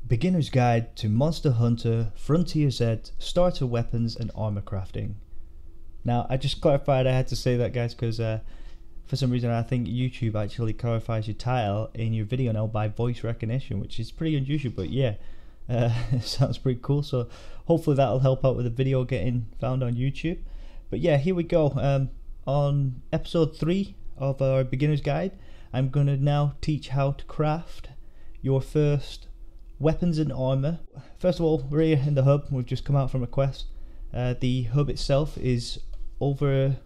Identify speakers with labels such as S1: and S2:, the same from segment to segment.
S1: Beginner's Guide to Monster Hunter Frontier Z Starter Weapons and Armor Crafting. Now, I just clarified I had to say that, guys, because for some reason I think YouTube actually clarifies your title in your video now by voice recognition, which is pretty unusual, but yeah, it sounds pretty cool. So hopefully that'll help out with the video getting found on YouTube. But yeah, here we go. On episode 3 of our Beginner's Guide, I'm going to now teach how to craft your first weapons and armor. First of all, we're here in the hub. We've just come out from a quest. The hub itself is over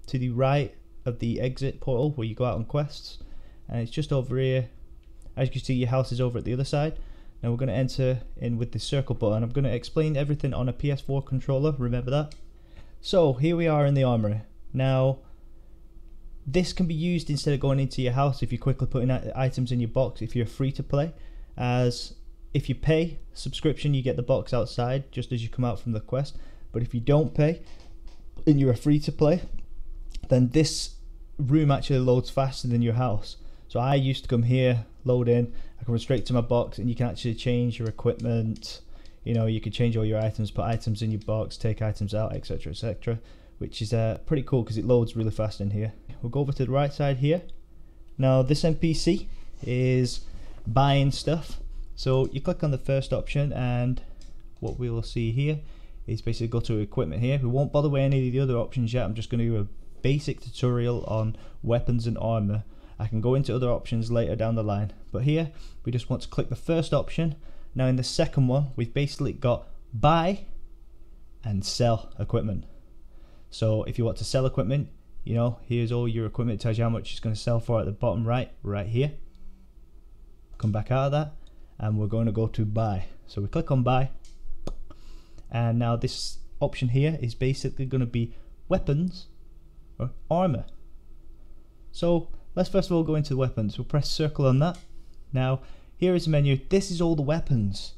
S1: to the right of the exit portal where you go out on quests, and it's just over here. As you can see, your house is over at the other side. Now we're going to enter in with the circle button. I'm going to explain everything on a PS4 controller, remember that. So here we are in the armory. Now this can be used instead of going into your house if you're quickly putting items in your box if you're free to play, as if you pay subscription you get the box outside just as you come out from the quest. But if you don't pay and you're a free to play, then this room actually loads faster than your house. So I used to come here, load in, I come straight to my box, and you can actually change your equipment. You know, you can change all your items, put items in your box, take items out, etc, etc, which is pretty cool because it loads really fast in here. We'll go over to the right side here. Now this NPC is buying stuff. So you click on the first option, and what we will see here is basically go to equipment here. We won't bother with any of the other options yet. I'm just going to do a basic tutorial on weapons and armor. I can go into other options later down the line, but here we just want to click the first option. Now in the second one, we've basically got buy and sell equipment. So if you want to sell equipment, you know, here's all your equipment. It tells you how much it's going to sell for at the bottom right here. Come back out of that, and we're going to go to buy. So we click on buy, and now this option here is basically going to be weapons or armor. So let's first of all go into the weapons. We'll press circle on that. Now here is the menu. This is all the weapons,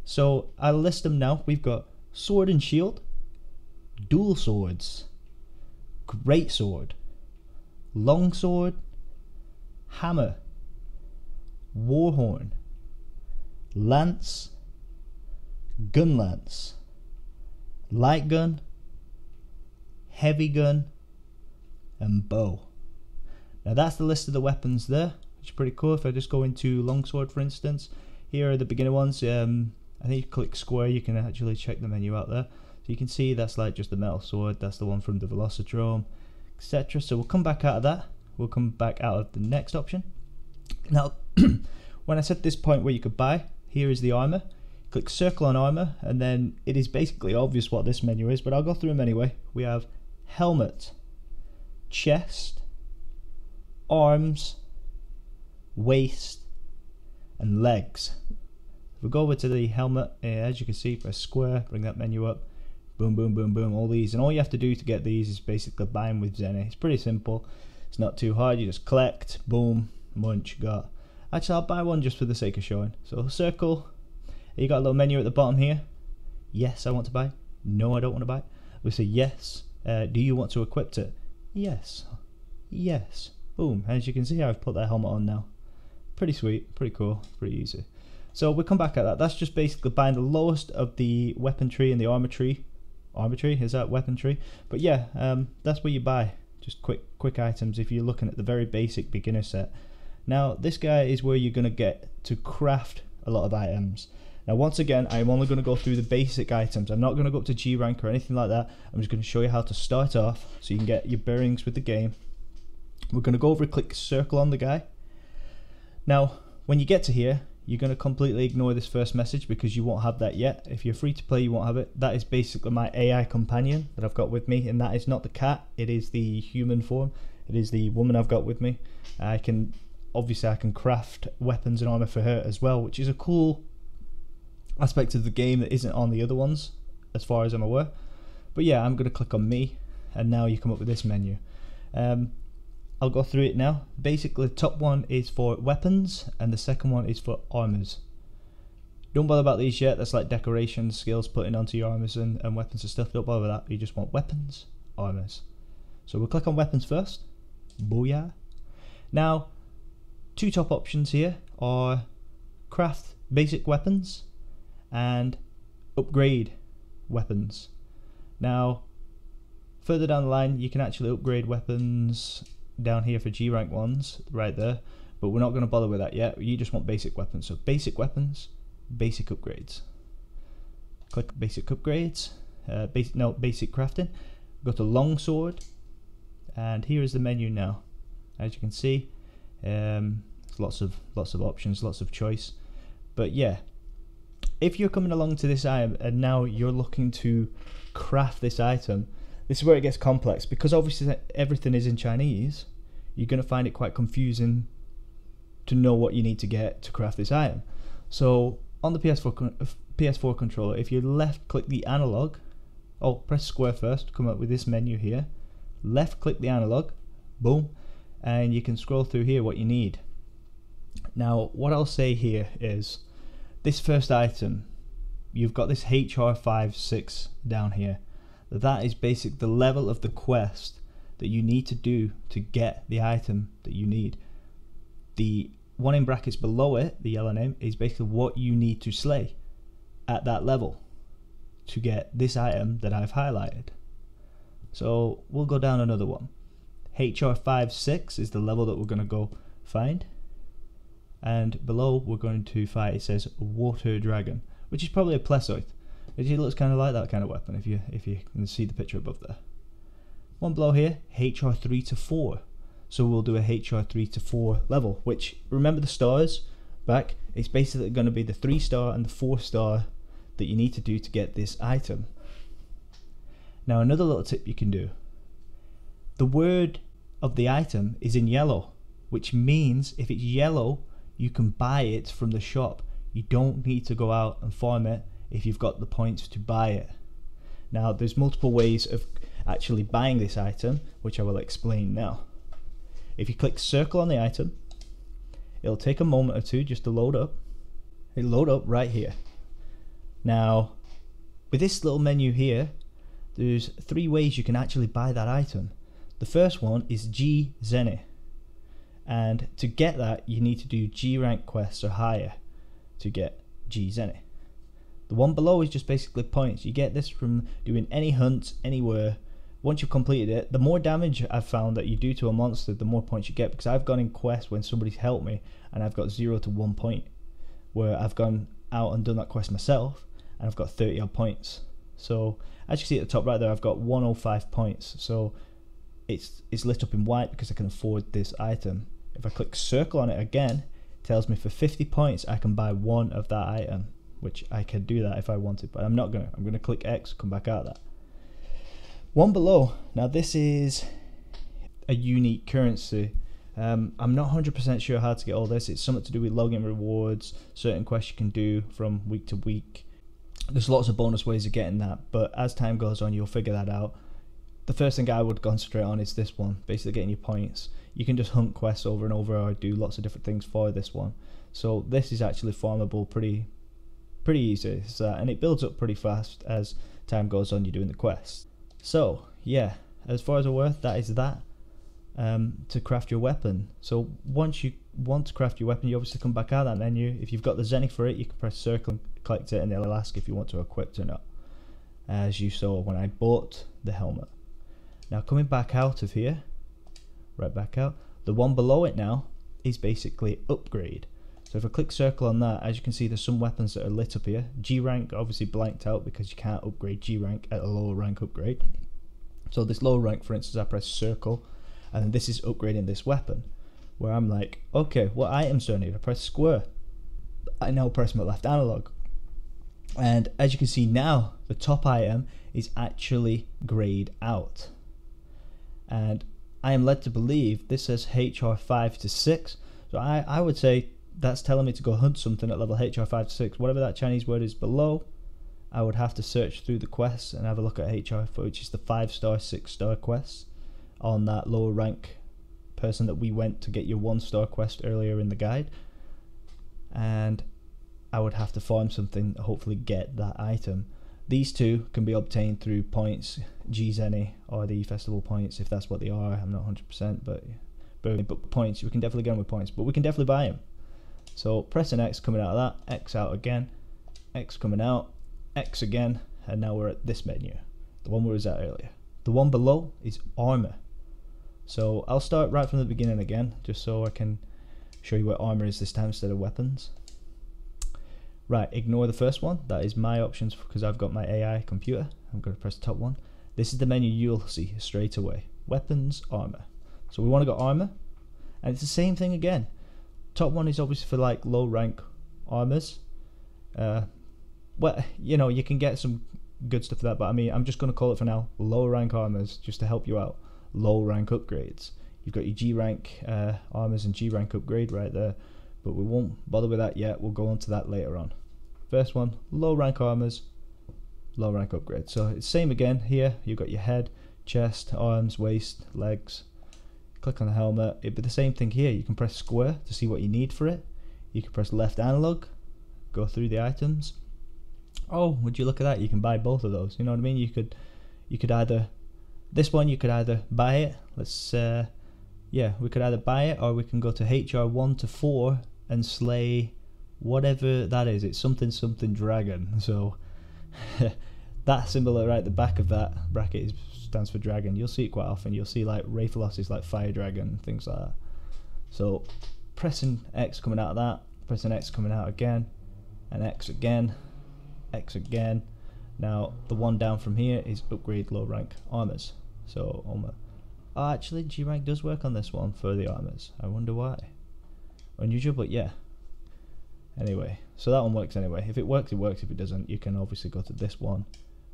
S1: so I'll list them now. We've got sword and shield, dual swords, great sword, long sword, hammer, warhorn, lance, gun lance, light gun, heavy gun, and bow. Now that's the list of the weapons there, which is pretty cool. If I just go into longsword, for instance, here are the beginner ones. I think you click square, you can actually check the menu out there. So you can see that's like just the metal sword. That's the one from the Velocitron, etc. So we'll come back out of that. We'll come back out of the next option. Now when I said this point where you could buy, here is the armor. Click circle on armor, and then it is basically obvious what this menu is, but I'll go through them anyway. We have helmet, chest, arms, waist, and legs. If we go over to the helmet, as you can see, press square, bring that menu up, boom, boom, boom, boom, all these, and all you have to do to get these is basically buy them with Zenny. It's pretty simple. It's not too hard. You just collect, boom, munch, got. Actually, I'll buy one just for the sake of showing. So circle. You got a little menu at the bottom here. Yes, I want to buy. No, I don't want to buy. We say yes. Do you want to equip it? Yes. Yes. Boom. As you can see, I've put that helmet on now. Pretty sweet. Pretty cool. Pretty easy. So we'll come back at that. That's just basically buying the lowest of the weapon tree and the armor tree. Armor tree? Is that weapon tree? But yeah, that's where you buy. Just quick items if you're looking at the very basic beginner set. Now this guy is where you're going to get to craft a lot of items. Now once again, I'm only going to go through the basic items. I'm not going to go up to G rank or anything like that. I'm just going to show you how to start off so you can get your bearings with the game. We're going to go over and click circle on the guy. Now when you get to here, you're going to completely ignore this first message because you won't have that yet. If you're free to play, you won't have it. That is basically my AI companion that I've got with me, and that is not the cat, it is the human form. It is the woman I've got with me. Obviously I can craft weapons and armor for her as well, which is a cool aspect of the game that isn't on the other ones as far as I'm aware. But yeah, I'm going to click on me, and now you come up with this menu. I'll go through it now. Basically the top one is for weapons and the second one is for armors. Don't bother about these yet. That's like decoration skills, putting onto your armors and weapons and stuff. Don't bother with that. You just want weapons, armors. So we'll click on weapons first. Booyah. Now, two top options here are craft basic weapons and upgrade weapons. Now further down the line you can actually upgrade weapons down here for G rank ones right there, but we're not going to bother with that yet. You just want basic weapons, so basic weapons, basic upgrades. Click basic upgrades, basic crafting, go to longsword, and here is the menu now. As you can see, lots of options, lots of choice. But yeah, if you're coming along to this item and now you're looking to craft this item, this is where it gets complex, because obviously everything is in Chinese. You're going to find it quite confusing to know what you need to get to craft this item. So on the PS4 controller, if you left click the analog, press square first to come up with this menu here, left click the analog, boom, and you can scroll through here what you need. Now what I'll say here is, this first item, you've got this HR56 down here. That is basically the level of the quest that you need to do to get the item that you need. The one in brackets below it, the yellow name, is basically what you need to slay at that level to get this item that I've highlighted. So we'll go down another one. HR56 is the level that we're going to go find, and below we're going to fight, it says water dragon, which is probably a plesioth. It looks kind of like that kind of weapon if you can see the picture above there. One below here, HR3 to 4. So we'll do a HR3 to 4 level, which, remember the stars back, it's basically going to be the 3-star and the 4-star that you need to do to get this item. Now another little tip you can do. The word of the item is in yellow, which means if it's yellow, you can buy it from the shop. You don't need to go out and farm it if you've got the points to buy it. Now there's multiple ways of actually buying this item, which I will explain now. If you click circle on the item, it'll take a moment or two just to load up. It'll load up right here. Now with this little menu here, there's 3 ways you can actually buy that item. The first one is G Zenny, and to get that you need to do G rank quests or higher to get G Zenny. The one below is just basically points. You get this from doing any hunt anywhere. Once you've completed it, the more damage I've found that you do to a monster, the more points you get, because I've gone in quests when somebody's helped me and I've got 0 to 1 point, where I've gone out and done that quest myself and I've got 30 odd points. So as you see at the top right there, I've got 105 points. So it's lit up in white because I can afford this item. If I click circle on it again, it tells me for 50 points I can buy 1 of that item, which I could do that if I wanted, but I'm not going to. I'm going to click X, come back out of that. One below, now this is a unique currency. I'm not 100% sure how to get all this. It's something to do with login rewards, certain quests you can do from week to week. There's lots of bonus ways of getting that, but as time goes on you'll figure that out. The first thing I would concentrate on is this one, basically getting your points. You can just hunt quests over and over or do lots of different things for this one. So this is actually farmable pretty easy, and it builds up pretty fast as time goes on you're doing the quests. So yeah, as far as I'm aware, that is that to craft your weapon. So once you want to craft your weapon, you obviously come back out of that menu. If you've got the Zenny for it, you can press circle and collect it, and it'll ask if you want to equip it or not, as you saw when I bought the helmet. Now coming back out of here, right back out, the one below it now is basically upgrade. So if I click circle on that, as you can see there's some weapons that are lit up here. G rank obviously blanked out because you can't upgrade G rank at a lower rank upgrade. So this lower rank, for instance, I press circle and this is upgrading this weapon, where I'm like, okay, what items do I need? I press square. I now press my left analog, and as you can see now the top item is actually grayed out, and I am led to believe this says HR5 to 6, so I would say that's telling me to go hunt something at level HR5 to 6. Whatever that Chinese word is below, I would have to search through the quests and have a look at HR4, which is the 5-star, 6-star quests on that lower rank person that we went to get your 1-star quest earlier in the guide, and I would have to farm something, hopefully get that item. These two can be obtained through points, G Zenny or the festival points, if that's what they are. I'm not 100%, but points, we can definitely get them with points, but we can definitely buy them. So pressing X, coming out of that, X out again, X coming out, X again, and now we're at this menu, the one we was at earlier. The one below is armor. So I'll start right from the beginning again, just so I can show you what armor is this time instead of weapons. Right, ignore the first one. That is my options because I've got my AI computer. I'm going to press the top one. This is the menu you'll see straight away. Weapons, armor. So we want to go armor, and it's the same thing again. Top one is obviously for like low rank armors. Well, you know, you can get some good stuff for that, but I mean, I'm just going to call it for now low rank armors, just to help you out. Low rank upgrades. You've got your G rank armors and G rank upgrade right there, but we won't bother with that yet. We'll go on to that later on. First one, low rank armors, low rank upgrade. So it's same again here. You've got your head, chest, arms, waist, legs. Click on the helmet. It'd be the same thing here. You can press square to see what you need for it. You can press left analog, go through the items. Oh, would you look at that? You can buy both of those. You know what I mean? You could either, this one you could either buy it. Let's yeah, we could either buy it, or we can go to HR1 to 4 and slay whatever that is. It's something dragon. So that symbol right at the back of that bracket stands for dragon. You'll see it quite often. You'll see like Wraithlosses like fire dragon, things like that. So pressing X coming out of that, pressing X coming out again, and X again, X again. Now the one down from here is upgrade low rank armors. So armor. Oh, actually G rank does work on this one for the armors. I wonder why. Unusual, but yeah. Anyway, so that one works anyway. If it works, it works. If it doesn't, you can obviously go to this one.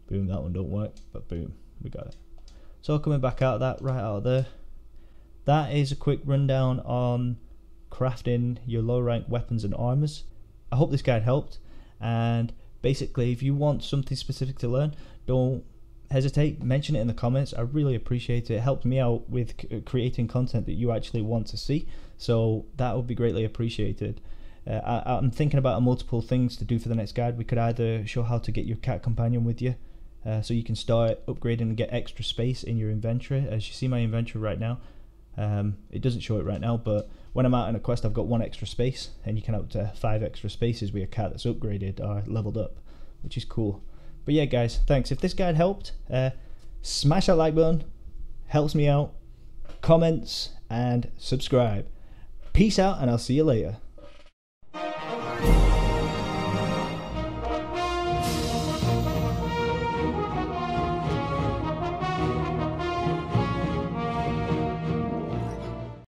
S1: Boom, that one don't work, but boom, we got it. So coming back out of that, right out of there, that is a quick rundown on crafting your low rank weapons and armors. I hope this guide helped, and basically if you want something specific to learn, don't hesitate, mention it in the comments. I really appreciate it. It helps me out with creating content that you actually want to see, so that would be greatly appreciated. I'm thinking about multiple things to do for the next guide. We could either show how to get your cat companion with you, so you can start upgrading and get extra space in your inventory. As you see my inventory right now, it doesn't show it right now, but when I'm out in a quest I've got 1 extra space, and you can have up to 5 extra spaces with your cat that's upgraded or leveled up, which is cool. But yeah guys, thanks. If this guide helped, smash that like button, helps me out, comments and subscribe. Peace out, and I'll see you later.